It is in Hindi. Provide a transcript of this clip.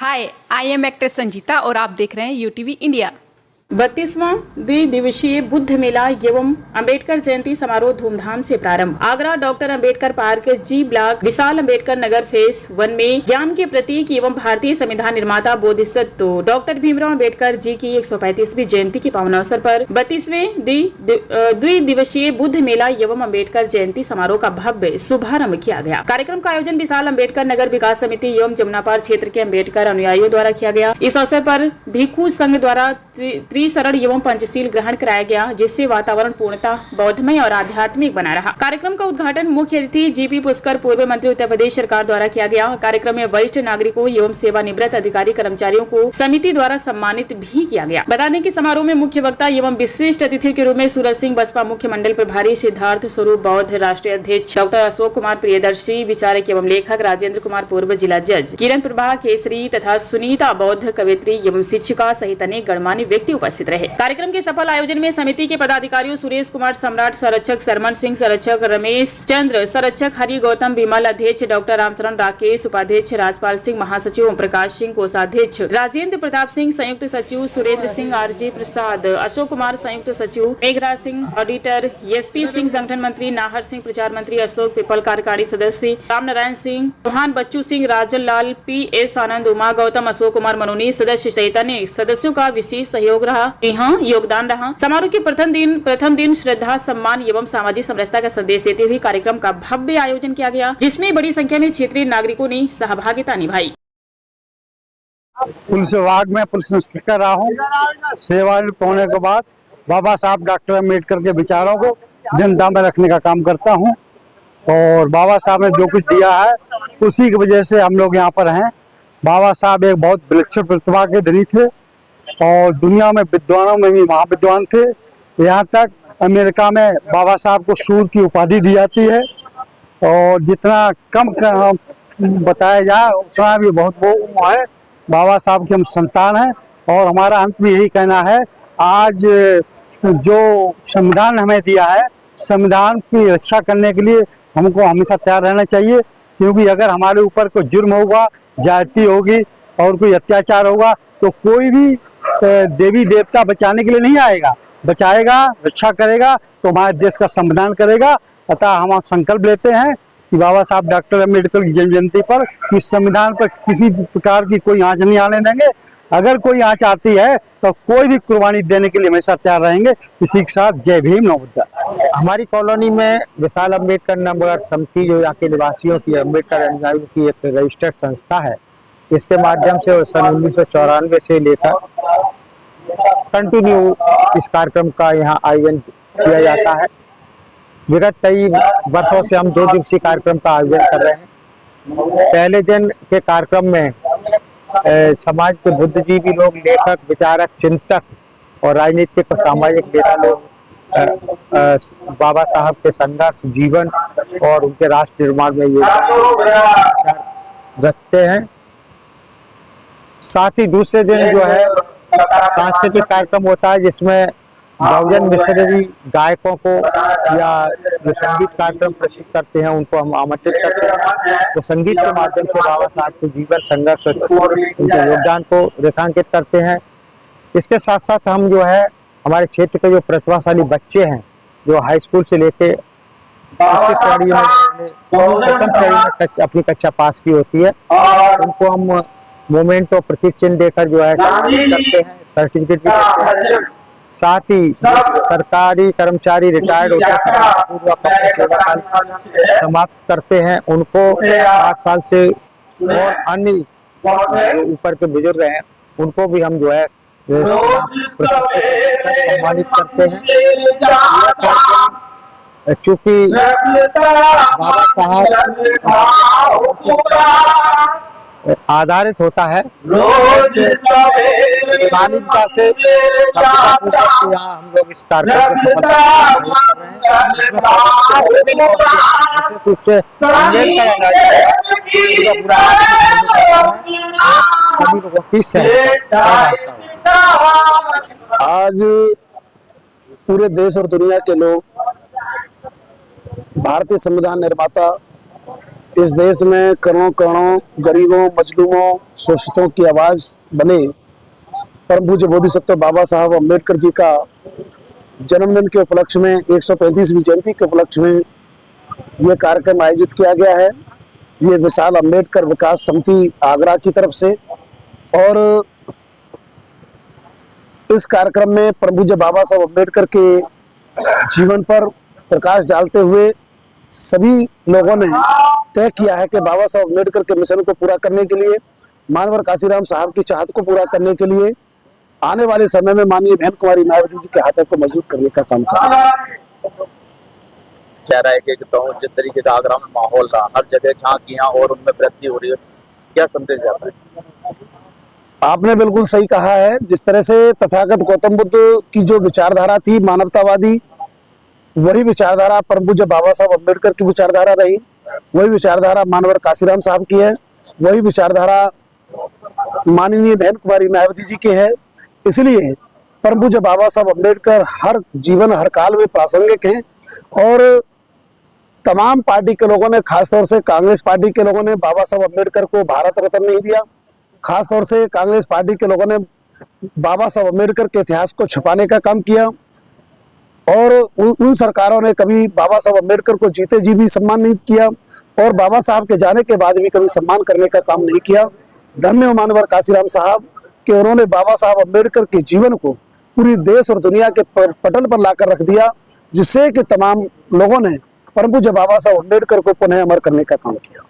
Hi, I am actress Sanjita और आप देख रहे हैं यूटीवी इंडिया। 32वां द्विदिवसीय बुद्ध मेला एवं अंबेडकर जयंती समारोह धूमधाम से प्रारंभ। आगरा डॉक्टर अंबेडकर पार्क, जी ब्लॉक, विशाल अंबेडकर नगर फेस 1 में ज्ञान के प्रतीक एवं भारतीय संविधान निर्माता बोधिसत्व डॉक्टर भीमराव अंबेडकर जी की 135वीं जयंती के पावन अवसर पर 32वें द्विदिवसीय बुद्ध मेला एवं अंबेडकर जयंती समारोह का भव्य शुभारंभ किया गया। कार्यक्रम का आयोजन विशाल अंबेडकर नगर विकास समिति एवं जमुनापार क्षेत्र के अंबेडकर अनुयायियों द्वारा किया गया। इस अवसर पर भिक्षु संघ द्वारा त्रिशरण एवं पंचशील ग्रहण कराया गया, जिससे वातावरण पूर्णतः बौद्धमय और आध्यात्मिक बना रहा। कार्यक्रम का उद्घाटन मुख्य अतिथि जीपी पुष्कर, पूर्व मंत्री उत्तर प्रदेश सरकार द्वारा किया गया। कार्यक्रम में वरिष्ठ नागरिकों एवं सेवानिवृत्त अधिकारी कर्मचारियों को समिति द्वारा सम्मानित भी किया गया। बता दें कि समारोह में मुख्य वक्ता एवं विशिष्ट अतिथि के रूप में सूरज सिंह बसपा मुख्य मंडल प्रभारी, सिद्धार्थ स्वरूप बौद्ध राष्ट्रीय अध्यक्ष, डॉक्टर अशोक कुमार प्रियदर्शी विचारक एवं लेखक, राजेंद्र कुमार पूर्व जिला जज, किरण प्रभा केसरी तथा सुनीता बौद्ध कवित्री एवं शिक्षिका सहित अनेक गणमान्य व्यक्ति उपस्थित रहे। कार्यक्रम के सफल आयोजन में समिति के पदाधिकारियों सुरेश कुमार सम्राट, संरक्षक सरमन सिंह, संरक्षक रमेश चंद्र, संरक्षक हरि गौतम विमल, अध्यक्ष डॉक्टर रामचरण राकेश, उपाध्यक्ष राजपाल सिंह, महासचिव ओम प्रकाश सिंह, कोषाध्यक्ष राजेंद्र प्रताप सिंह, संयुक्त सचिव सुरेंद्र सिंह, आरजी प्रसाद, अशोक कुमार संयुक्त सचिव, मेघराज सिंह ऑडिटर, एसपी सिंह संगठन मंत्री, नाहर सिंह प्रचार मंत्री, अशोक पिपल कार्यकारी सदस्य, राम नारायण सिंह चौहान, बच्चू सिंह, राजन लाल, पी.एस. आनंद, उमा गौतम, अशोक कुमार मनोनीत सदस्य सहित अनेक सदस्यों का विशेष सहयोग रहा, योगदान रहा। समारोह के प्रथम दिन श्रद्धा, सम्मान एवं सामाजिक समरसता का संदेश देते हुए कार्यक्रम का भव्य आयोजन किया गया, जिसमें बड़ी संख्या में क्षेत्रीय नागरिकों ने सहभागिता निभाई। पुलिस विभाग में पुलिस इंस्पेक्टर रहा हूँ। सेवानिवृत्त होने के बाद बाबा साहब डॉक्टर अम्बेडकर के विचारों को जनता में रखने का काम करता हूँ और बाबा साहब ने जो कुछ दिया है उसी की वजह से हम लोग यहाँ पर हैं। बाबा साहब एक बहुत विलक्षण प्रतिभा के धनी थे और दुनिया में विद्वानों में भी महाविद्वान थे। यहाँ तक अमेरिका में बाबा साहब को सूर की उपाधि दी जाती है और जितना कम बताया जाए उतना भी बहुत वो है। बाबा साहब के हम संतान हैं और हमारा अंत में यही कहना है, आज जो संविधान हमें दिया है, संविधान की रक्षा करने के लिए हमको हमेशा तैयार रहना चाहिए, क्योंकि अगर हमारे ऊपर कोई जुर्म होगा, जाति होगी और कोई अत्याचार होगा तो कोई भी देवी देवता बचाने के लिए नहीं आएगा, बचाएगा, रक्षा करेगा तो हमारे देश का संविधान करेगा। अतः हम संकल्प लेते हैं कि बाबा साहब डॉक्टर अम्बेडकर की जन्म जयंती पर इस संविधान पर किसी प्रकार की कोई आंच नहीं आने देंगे। अगर कोई आंच आती है तो कोई भी कुर्बानी देने के लिए हमेशा तैयार रहेंगे। इसी के साथ जय भीम, नमो बुद्धाय। हमारी कॉलोनी में विशाल अंबेडकर नगर समिति जो यहाँ के निवासियों की अम्बेडकर अनुयायियों की एक रजिस्टर्ड संस्था है, इसके माध्यम से सन 1994 से लेकर कंटिन्यू इस कार्यक्रम का यहाँ आयोजन किया जाता है। विगत कई वर्षों से हम 2 दिवसीय कार्यक्रम का आयोजन कर रहे हैं। पहले दिन के कार्यक्रम में समाज के बुद्धिजीवी लोग, लेखक, विचारक, चिंतक और राजनीतिक और सामाजिक नेता लोग बाबा साहब के संघर्ष, जीवन और उनके राष्ट्र निर्माण में योगदान रखते हैं। साथ ही दूसरे दिन जो है सांस्कृतिक कार्यक्रम होता है, जिसमें बहुजन मिशनरी गायकों को या जो संगीत कार्यक्रम प्रस्तुत करते हैं उनको हम आमंत्रित करते हैं। तो संगीत के माध्यम से बाबा साहब के जीवन, संघर्ष और उनके योगदान को रेखांकित करते हैं। इसके साथ साथ हम जो है हमारे क्षेत्र के जो प्रतिभाशाली बच्चे हैं, जो हाई स्कूल से लेके उच्च श्रेणी में प्रथम श्रेणी में अपनी कक्षा पास की होती है, उनको हम मोमेंट और प्रतीक चिन्ह देकर जो है करते हैं, सर्टिफिकेट भी करते हैं। साथ ही सरकारी कर्मचारी रिटायर्ड होते हैं, सेवाकाल समाप्त करते हैं, उनको 8 साल से और अन्य ऊपर के बुजुर्ग हैं उनको भी हम जो है सम्मानित करते हैं। चूंकि बाबा साहब आधारित होता है सानिध्य से यहाँ हम लोग इस कार्यक्रम को सफल सभी लोगों की सहायता। आज पूरे देश और दुनिया के लोग भारतीय संविधान निर्माता इस देश में करोड़ों करोड़ों गरीबों, मजलूमों, शोषितों की आवाज बने परम पूज्य बोधिसत्व बाबा साहब अम्बेडकर जी का जन्मदिन के उपलक्ष्य में 135वीं जयंती के उपलक्ष्य में ये कार्यक्रम आयोजित किया गया है। ये विशाल अम्बेडकर विकास समिति आगरा की तरफ से, और इस कार्यक्रम में परम पूज्य बाबा साहब अम्बेडकर के जीवन पर प्रकाश डालते हुए सभी लोगों ने तय किया है कि बाबा साहब अम्बेडकर के मिशन को पूरा करने के लिए, मानवर काशीराम साहब की चाहत को पूरा करने के लिए आने वाले समय में माननीय बहन कुमारी मायावती जी के हाथों को मजबूत करने का काम करेंगे। कह रहा है कि जिस तरीके का आगरा में माहौल रहा, हर जगह झांकियां और उनमें वृद्धि हो रही है, क्या संदेश जाता है? आपने बिल्कुल सही कहा है। जिस तरह से तथागत गौतम बुद्ध की जो विचारधारा थी मानवतावादी, वही विचारधारा परम पूज्य बाबा साहब अम्बेडकर की विचारधारा रही, वही विचारधारा मानवर काशीराम साहब की है, वही विचारधारा माननीय बहन कुमारी मायावती जी की है। इसलिए परम पूज्य बाबा साहब अम्बेडकर हर जीवन हर काल में प्रासंगिक हैं, और तमाम पार्टी के लोगों ने, खासतौर से कांग्रेस पार्टी के लोगों ने बाबा साहब अम्बेडकर को भारत रत्न नहीं दिया। खासतौर से कांग्रेस पार्टी के लोगों ने बाबा साहब अम्बेडकर के इतिहास को छुपाने का काम किया, और उन सरकारों ने कभी बाबा साहब अम्बेडकर को जीते जी भी सम्मान नहीं किया, और बाबा साहब के जाने के बाद भी कभी सम्मान करने का काम नहीं किया। धन्य हो मानवर काशीराम साहब कि उन्होंने बाबा साहब अम्बेडकर के जीवन को पूरी देश और दुनिया के पटल पर लाकर रख दिया, जिससे कि तमाम लोगों ने परम पूज्य बाबा साहब अम्बेडकर को पुनः अमर करने का काम किया।